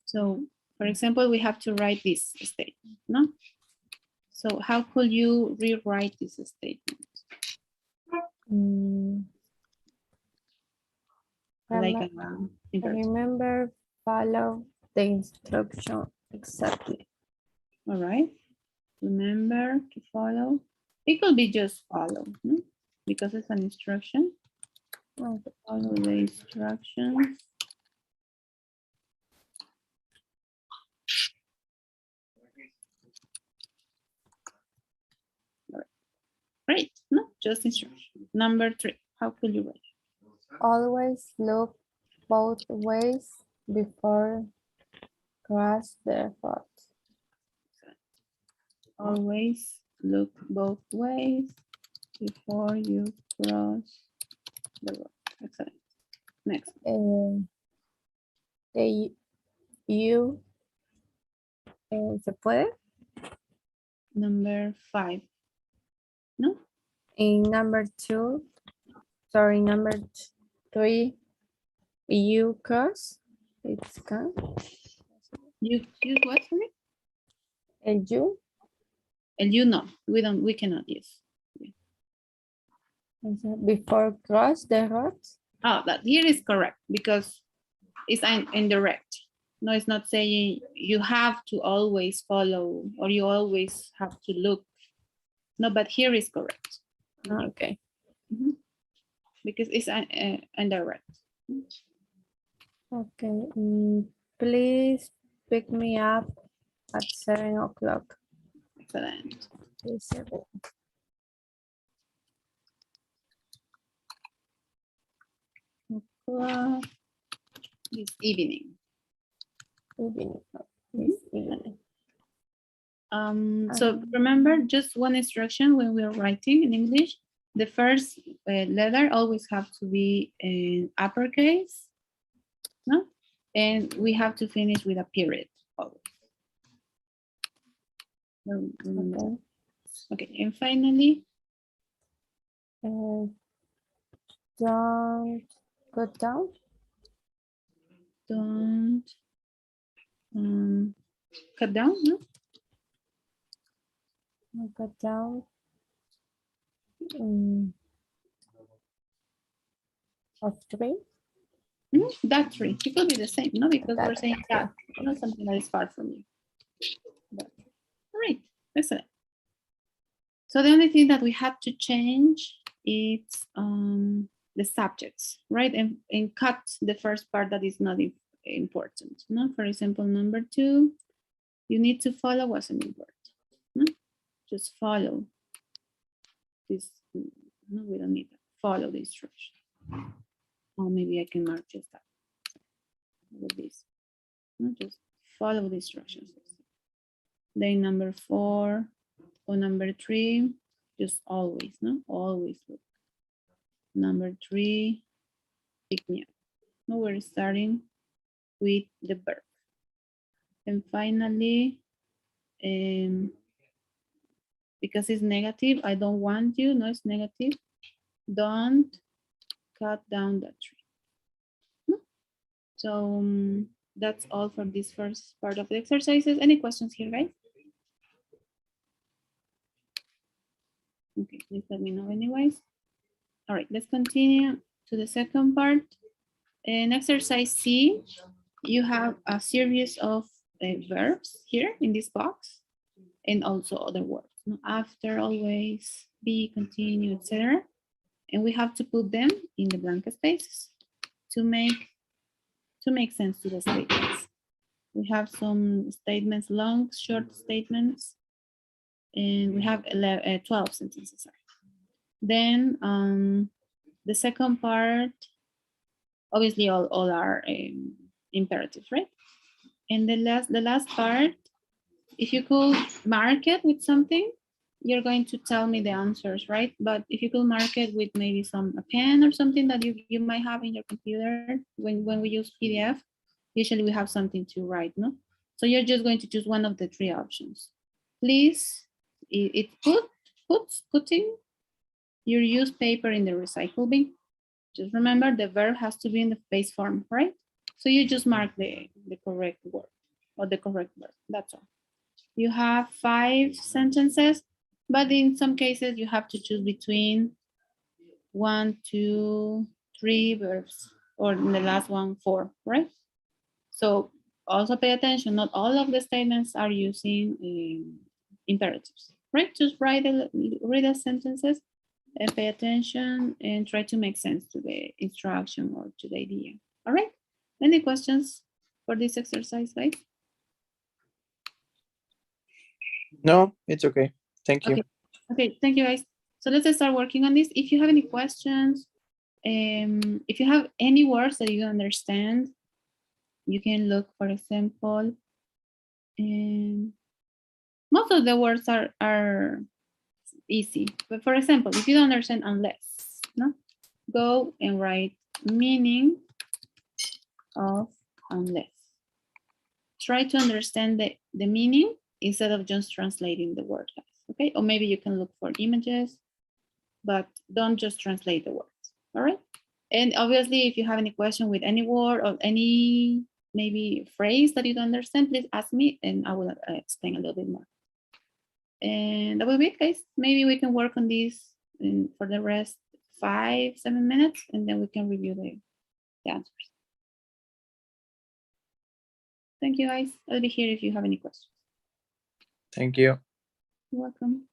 So, for example, we have to write this statement, no? So how could you rewrite this statement? Like remember, follow the instruction exactly. All right. Remember to follow. It could be just follow, no? Because it's an instruction. Follow the instructions. All right. Great. No, just instruction. Number 3. How could you write? Always look both ways before cross the road. Always look both ways before you cross the road. Excellent. Next. The you ¿se puede? Number 5. No? In number 3, you cross. It's can. You use what for it? El you. And you know, we cannot use. Before cross the road. Oh, that here is correct because it's an indirect. No, it's not saying you have to always follow or you always have to look. No, but here is correct. Okay. Because it's an indirect. Okay. Please pick me up at 7 o'clock. Excellent. Please, 7. This evening. Evening. This evening. So remember just one instruction when we're writing in English, the first letter always have to be in uppercase, no? And we have to finish with a period always. Okay. Okay, and finally, Don't cut down. don't cut down, no? Cut down. Of 3. That tree. It could be the same, no? Because we're That saying that, not something that is far from you. But, all right, excellent. So the only thing that we have to change is the subjects, right? And cut the first part that is not important. No? For example, number 2, you need to follow what's important. No? Just follow this. No, we don't need that. Follow the instruction. Or maybe I can mark just that with this. No, just follow the instructions. Then number 4 or number 3, just always, no? Always look. Number 3, pick me up. No, we're starting with the verb. And finally, because it's negative, I don't want you, no, it's negative. Don't cut down that tree. No? So that's all for this first part of the exercises. Any questions here, guys? Okay, please let me know anyways. All right, let's continue to the second part. In exercise C, you have a series of verbs here in this box and also other words. After, always, be, continue, etc. And we have to put them in the blank spaces to make sense to the statements. We have some statements, long, short statements, and we have 12 sentences. Then the second part, obviously all are imperatives, right? And the last part, if you could mark it with something, you're going to tell me the answers, right? But if you could mark it with maybe a pen or something that you might have in your computer when we use PDF, usually we have something to write, no? So you're just going to choose one of the 3 options. Please, putting your used paper in the recycle bin. Just remember the verb has to be in the base form, right? So you just mark the correct word or the correct verb, that's all. You have 5 sentences, but in some cases you have to choose between 1, 2, 3 verbs, or in the last one, 4, right? So also pay attention, not all of the statements are using imperatives, right? Just read the sentences and pay attention and try to make sense to the instruction or to the idea. All right, any questions for this exercise, guys? No, it's okay. Thank you. Okay, thank you, guys. So let's start working on this. If you have any questions, if you have any words that you don't understand, you can look, for example, Most of the words are easy. But for example, if you don't understand unless, no, go and write meaning of unless. Try to understand the meaning instead of just translating the word, okay? Or maybe you can look for images, but don't just translate the words, all right? And obviously, if you have any question with any word or any maybe phrase that you don't understand, please ask me and I will explain a little bit more. And that will be it, guys. Maybe we can work on this for the rest 5-7 minutes, and then we can review the answers. Thank you, guys. I'll be here if you have any questions. Thank you. You're welcome.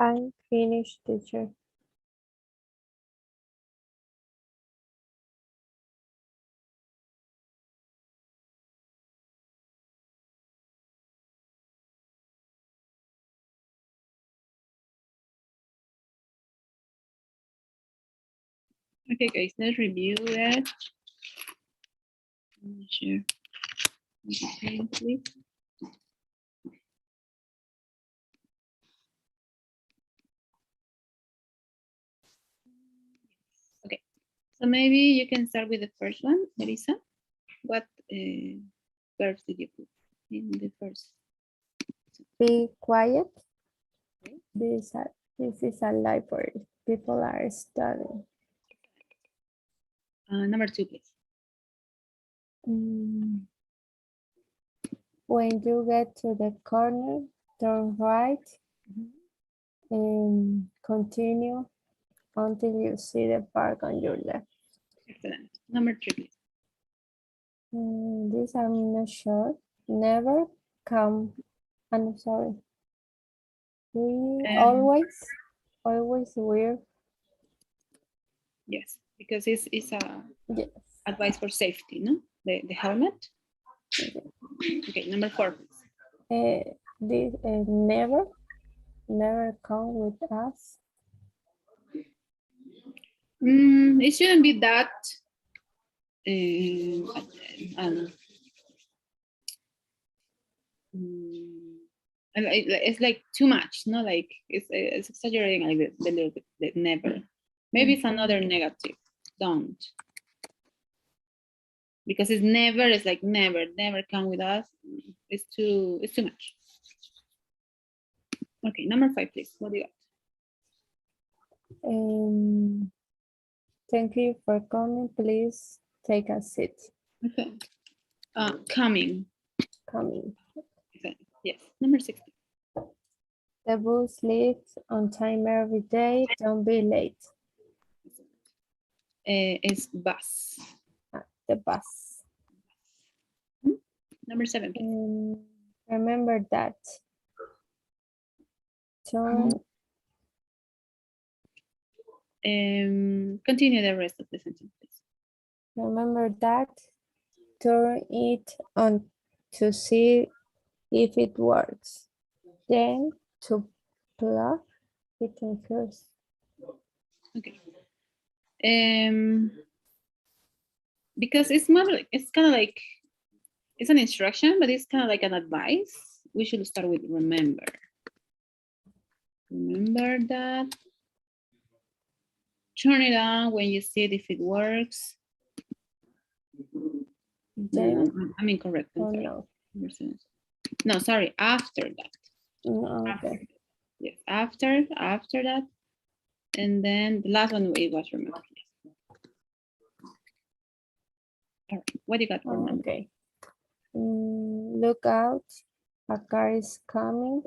I'm finished, teacher. Okay, guys, let's review it. Share. Okay, please. Okay, so maybe you can start with the first one, Marisa. What verbs did you put in the first? Be quiet. This is a library. People are studying. Number 2, please. When you get to the corner, turn right and continue until you see the park on your left. Excellent. Number 3, please. This I'm not sure. Never come. I'm sorry. We always wear. Yes, because it's a Yes. advice for safety, no? The helmet. Okay, number 4, please. This never come with us. It shouldn't be that. I don't know. It's like too much, no? Like it's exaggerating a little bit. The never. Maybe it's another negative. Don't. Because it's never. It's like never come with us. It's too much. Okay, number 5, please. What do you got? Thank you for coming. Please take a seat. Okay. Coming. Coming. Okay. Yes. Number 6. The bus leaves on time every day. Don't be late. Is bus. The bus. Number 7, please. Remember that. Continue the rest of the sentence, please. Remember that. Turn it on to see if it works. Then to plug it in first. Okay. Because it's more like it's kind of like it's an instruction, but it's kind of like an advice. We should start with remember. Remember that. Turn it on when you see it if it works. Then, I'm incorrect. I'm sorry. no. No, sorry. After that. No, okay. Yes, after that. And then the last one it was remember. All right. What do you got for remember? Okay. Look out. A car is coming.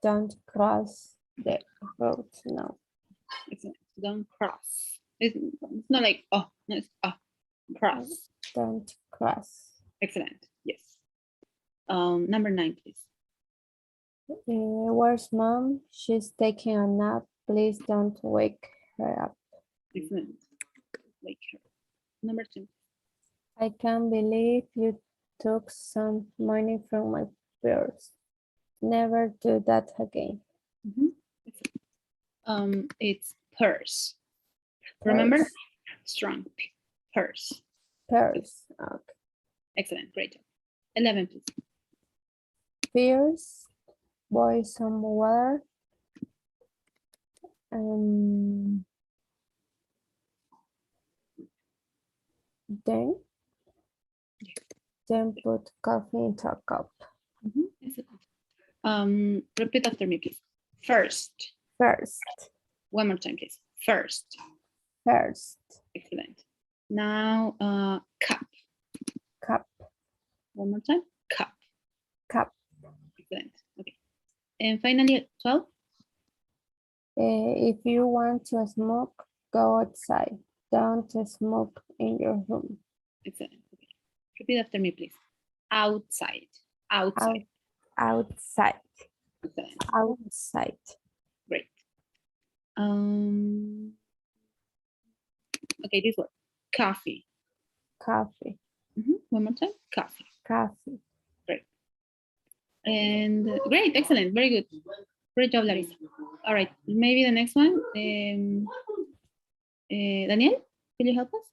Don't cross the road now. Don't cross. It's not like oh, no, it's cross. Don't cross. Excellent. Yes. Number 9, please. Where's mom? She's taking a nap. Please don't wake her up. Excellent. Wake her. Number 2. I can't believe you took some money from my purse. Never do that again. It's purse. Remember? Strong. Purse. Purse. Okay. Excellent. Great job. 11, please. Pierce. Boil some water. Then put coffee into a cup. Repeat after me, please. First. One more time, please. First. Excellent. Now, cup. One more time. Cup. Excellent. Okay. And finally, 12. If you want to smoke, go outside. Don't smoke in your room. Excellent. Okay. Repeat after me, please. Outside. Outside. Excellent. Outside. Great. Okay, this word, coffee. Coffee. One more time, coffee. Coffee. Great. And great, excellent, very good. Great job, Larissa. All right, maybe the next one. Daniel, can you help us?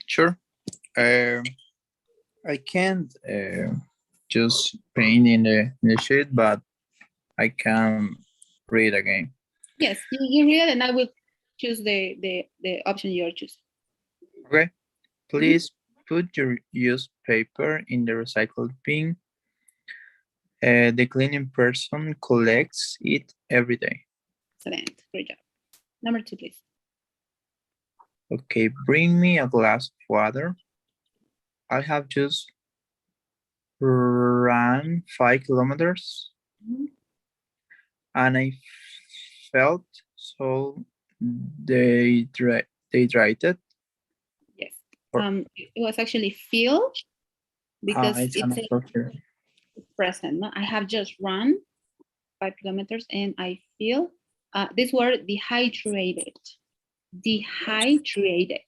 Sure. I can't just paint in the sheet, but I can read again. Yes, you read it and I will choose the option you're choosing. Okay. Please put your used paper in the recycled bin. The cleaning person collects it every day. Excellent, great job. Number 2, please. Okay, bring me a glass of water. I have just ran 5 kilometers and I felt so dehydrated. Yes. It was actually feel because It's it's a appropriate. present. No? I have just run 5 kilometers and I feel this word dehydrated. Dehydrated.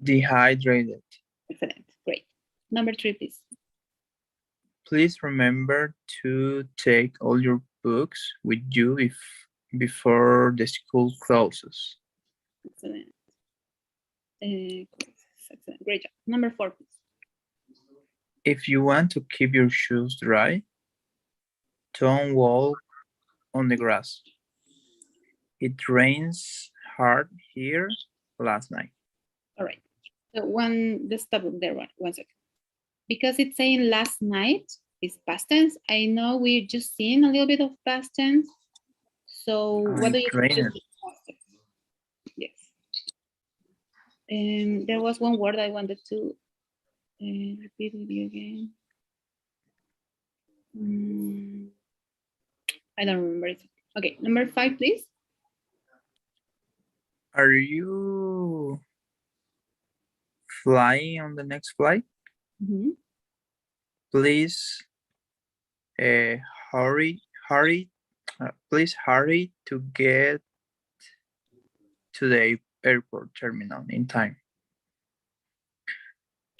Dehydrated. Excellent, great. Number 3, please. Please remember to take all your books with you before the school closes. Excellent. Excellent. Great job. Number 4, please. If you want to keep your shoes dry, don't walk on the grass. It rains hard here last night. All right. So let's stop there one second. Because it's saying last night is past tense. I know we're just seeing a little bit of past tense. So what do you rained. Yes. There was one word I wanted to repeat with you again. I don't remember it. Okay, number 5, please. Are you flying on the next flight? Please hurry. Please hurry to get to the airport terminal in time.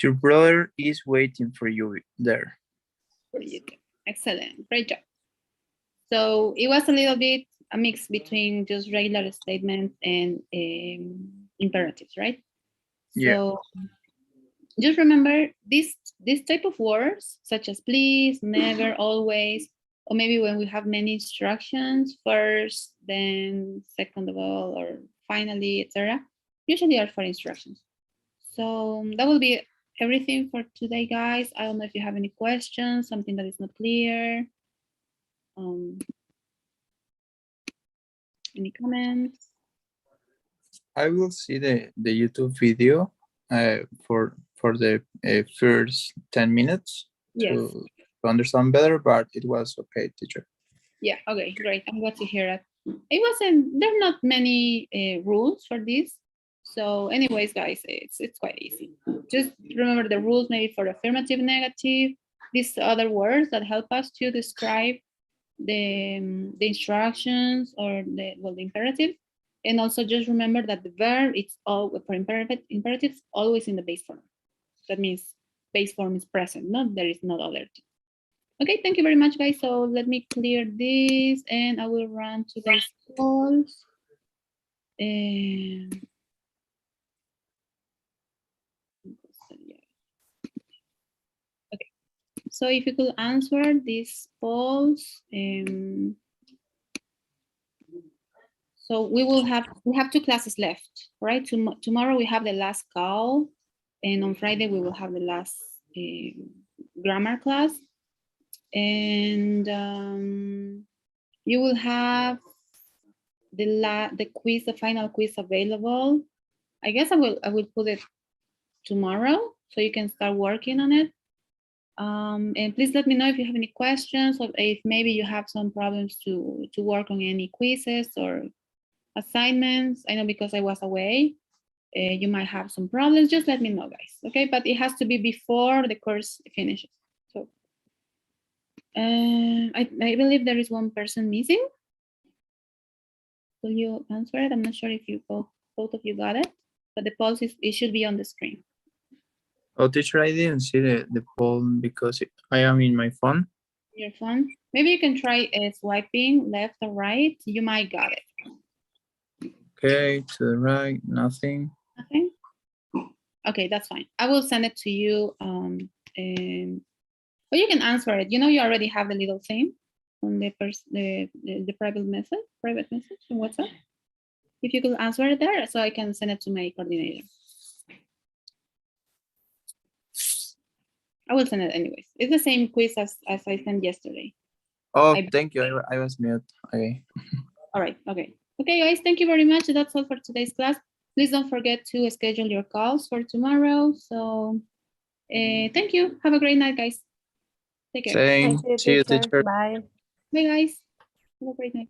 Your brother is waiting for you there. Excellent, great job. So it was a little bit a mix between just regular statements and imperatives, right? So just remember this type of words such as please, never, always, or maybe when we have many instructions, first, then, second of all, or finally, etc. Usually are for instructions. So that will be everything for today, guys. I don't know if you have any questions, something that is not clear. Any comments? I will see the YouTube video for the first 10 minutes to understand better, but it was okay, teacher. Yeah, okay, great. I'm glad to hear that. There are not many rules for this. So anyways, guys, it's quite easy. Just remember the rules maybe for affirmative, negative, these other words that help us to describe the instructions or the imperative. And also just remember that the verb, it's all for imperatives, always in the base form. That means base form is present, there is no other thing. Okay, thank you very much, guys. So let me clear this and I will run today's calls. Okay, so if you could answer these polls. So we have 2 classes left, right? Tomorrow we have the last call, and on Friday we will have the last grammar class. And you will have the quiz, the final quiz available. I guess I will put it tomorrow so you can start working on it. And please let me know if you have any questions or if maybe you have some problems to work on any quizzes or assignments. I know because I was away, you might have some problems. Just let me know, guys. Okay, but it has to be before the course finishes. So I believe there is one person missing. Will you answer it? I'm not sure if you both of you got it, but the poll it should be on the screen. Oh, teacher, I didn't see the poll because I am in my phone. Your phone. Maybe you can try swiping left or right. You might got it. Okay, to the right, nothing. Nothing. Okay, that's fine. I will send it to you. But you can answer it. You know, you already have the little thing on the private message on WhatsApp. If you could answer it there, so I can send it to my coordinator. I will send it anyways. It's the same quiz as I sent yesterday. Oh, thank you. I was mute. Okay. All right. Okay. Okay, guys. Thank you very much. That's all for today's class. Please don't forget to schedule your calls for tomorrow. So, thank you. Have a great night, guys. Take care. Same. Thank you, See you, teacher. teacher. Bye. Bye, guys. Have a great night.